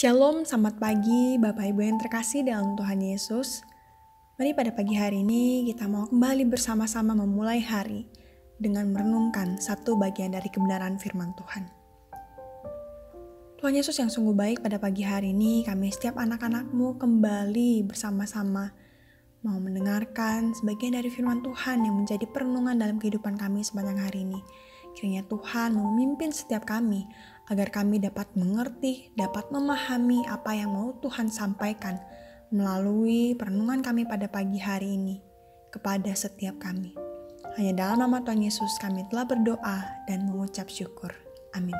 Shalom, selamat pagi Bapak Ibu yang terkasih dalam Tuhan Yesus. Mari pada pagi hari ini kita mau kembali bersama-sama memulai hari dengan merenungkan satu bagian dari kebenaran firman Tuhan. Tuhan Yesus yang sungguh baik, pada pagi hari ini kami setiap anak-anak-Mu kembali bersama-sama mau mendengarkan sebagian dari firman Tuhan yang menjadi perenungan dalam kehidupan kami sepanjang hari ini. Kiranya Tuhan memimpin setiap kami agar kami dapat mengerti, dapat memahami apa yang mau Tuhan sampaikan melalui perenungan kami pada pagi hari ini kepada setiap kami. Hanya dalam nama Tuhan Yesus kami telah berdoa dan mengucap syukur. Amin.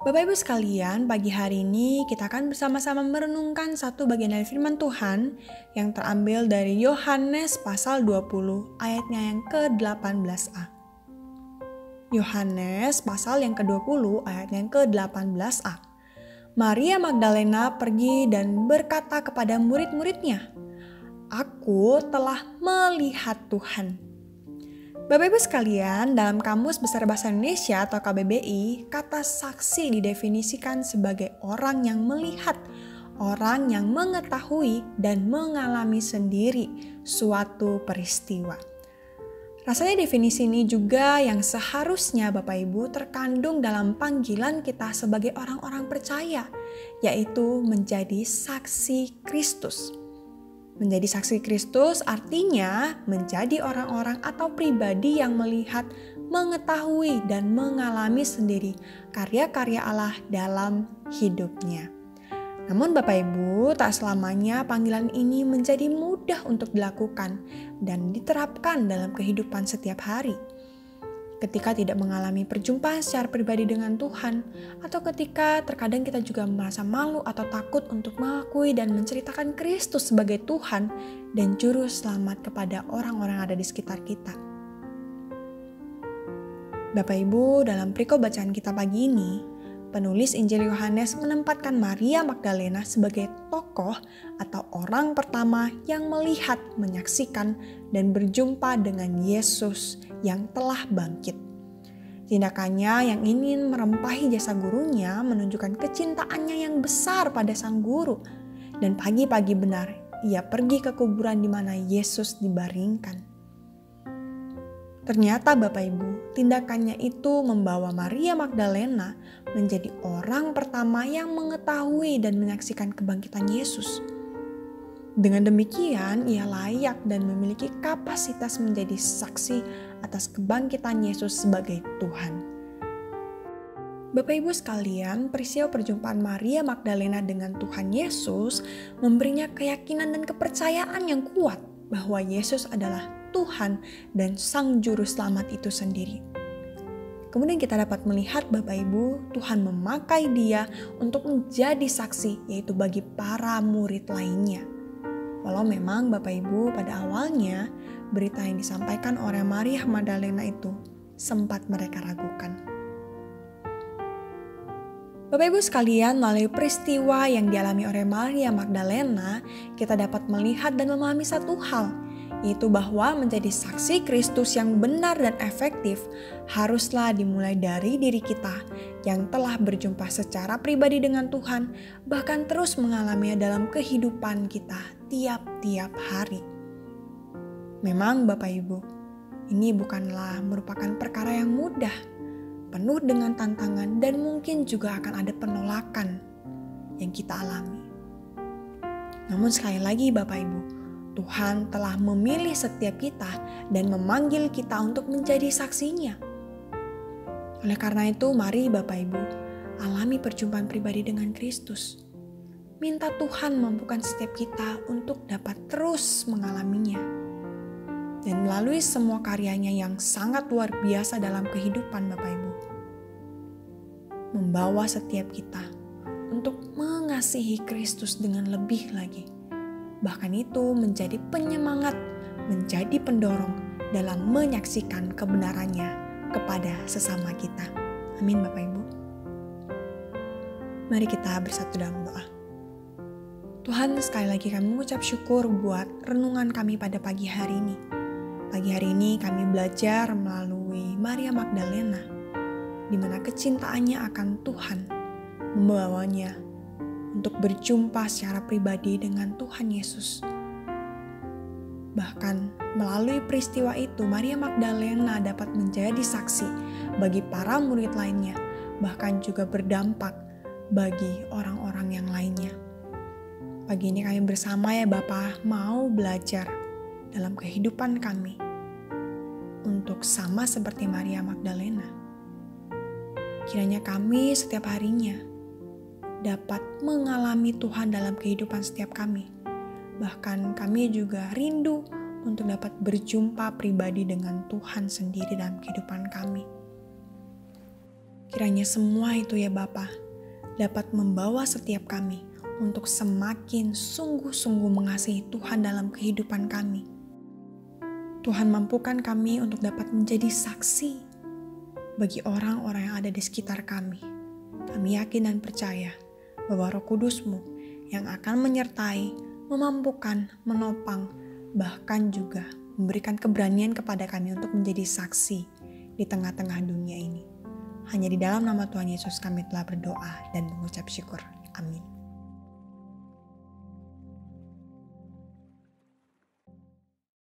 Bapak Ibu sekalian, pagi hari ini kita akan bersama-sama merenungkan satu bagian dari firman Tuhan yang terambil dari Yohanes pasal 20 ayatnya yang ke-18a. Yohanes pasal yang ke-20 ayat yang ke-18a. Maria Magdalena pergi dan berkata kepada murid-muridnya, "Aku telah melihat Tuhan." Bapak Ibu sekalian, dalam Kamus Besar Bahasa Indonesia atau KBBI, kata saksi didefinisikan sebagai orang yang melihat, orang yang mengetahui dan mengalami sendiri suatu peristiwa. Rasanya definisi ini juga yang seharusnya Bapak Ibu terkandung dalam panggilan kita sebagai orang-orang percaya, yaitu menjadi saksi Kristus. Menjadi saksi Kristus artinya menjadi orang-orang atau pribadi yang melihat, mengetahui, dan mengalami sendiri karya-karya Allah dalam hidupnya. Namun Bapak Ibu, tak selamanya panggilan ini menjadi mudah untuk dilakukan dan diterapkan dalam kehidupan setiap hari. Ketika tidak mengalami perjumpaan secara pribadi dengan Tuhan, atau ketika terkadang kita juga merasa malu atau takut untuk mengakui dan menceritakan Kristus sebagai Tuhan dan Juru Selamat kepada orang-orang yang ada di sekitar kita. Bapak Ibu, dalam perikop bacaan kita pagi ini, penulis Injil Yohanes menempatkan Maria Magdalena sebagai tokoh atau orang pertama yang melihat, menyaksikan, dan berjumpa dengan Yesus yang telah bangkit. Tindakannya yang ingin merempahi jasa gurunya menunjukkan kecintaannya yang besar pada sang guru. Dan pagi-pagi benar, ia pergi ke kuburan di mana Yesus dibaringkan. Ternyata Bapak Ibu, tindakannya itu membawa Maria Magdalena menjadi orang pertama yang mengetahui dan menyaksikan kebangkitan Yesus. Dengan demikian, ia layak dan memiliki kapasitas menjadi saksi atas kebangkitan Yesus sebagai Tuhan. Bapak Ibu sekalian, peristiwa perjumpaan Maria Magdalena dengan Tuhan Yesus memberinya keyakinan dan kepercayaan yang kuat bahwa Yesus adalah Tuhan dan Sang Juru Selamat itu sendiri. Kemudian kita dapat melihat Bapak Ibu, Tuhan memakai dia untuk menjadi saksi, yaitu bagi para murid lainnya. Walau memang Bapak Ibu pada awalnya berita yang disampaikan oleh Maria Magdalena itu sempat mereka ragukan. Bapak Ibu sekalian, melalui peristiwa yang dialami oleh Maria Magdalena, kita dapat melihat dan memahami satu hal, yaitu bahwa menjadi saksi Kristus yang benar dan efektif haruslah dimulai dari diri kita yang telah berjumpa secara pribadi dengan Tuhan, bahkan terus mengalaminya dalam kehidupan kita tiap-tiap hari. Memang Bapak Ibu, ini bukanlah merupakan perkara yang mudah, penuh dengan tantangan dan mungkin juga akan ada penolakan yang kita alami. Namun sekali lagi Bapak Ibu, Tuhan telah memilih setiap kita dan memanggil kita untuk menjadi saksinya. Oleh karena itu, mari Bapak Ibu, alami perjumpaan pribadi dengan Kristus. Minta Tuhan mampukan setiap kita untuk dapat terus mengalaminya. Dan melalui semua karyanya yang sangat luar biasa dalam kehidupan Bapak Ibu, membawa setiap kita untuk mengasihi Kristus dengan lebih lagi. Bahkan itu menjadi penyemangat, menjadi pendorong dalam menyaksikan kebenarannya kepada sesama kita. Amin Bapak Ibu. Mari kita bersatu dalam doa. Tuhan, sekali lagi kami mengucap syukur buat renungan kami pada pagi hari ini. Pagi hari ini kami belajar melalui Maria Magdalena, di mana kecintaannya akan Tuhan membawanya untuk berjumpa secara pribadi dengan Tuhan Yesus. Bahkan melalui peristiwa itu, Maria Magdalena dapat menjadi saksi bagi para murid lainnya, bahkan juga berdampak bagi orang-orang yang lainnya. Pagi ini kami bersama ya Bapa mau belajar dalam kehidupan kami untuk sama seperti Maria Magdalena. Kiranya kami setiap harinya dapat mengalami Tuhan dalam kehidupan setiap kami. Bahkan kami juga rindu untuk dapat berjumpa pribadi dengan Tuhan sendiri dalam kehidupan kami. Kiranya semua itu ya Bapa dapat membawa setiap kami untuk semakin sungguh-sungguh mengasihi Tuhan dalam kehidupan kami. Tuhan mampukan kami untuk dapat menjadi saksi bagi orang-orang yang ada di sekitar kami. Kami yakin dan percaya bahwa Roh Kudus-Mu yang akan menyertai, memampukan, menopang, bahkan juga memberikan keberanian kepada kami untuk menjadi saksi di tengah-tengah dunia ini. Hanya di dalam nama Tuhan Yesus kami telah berdoa dan mengucap syukur. Amin.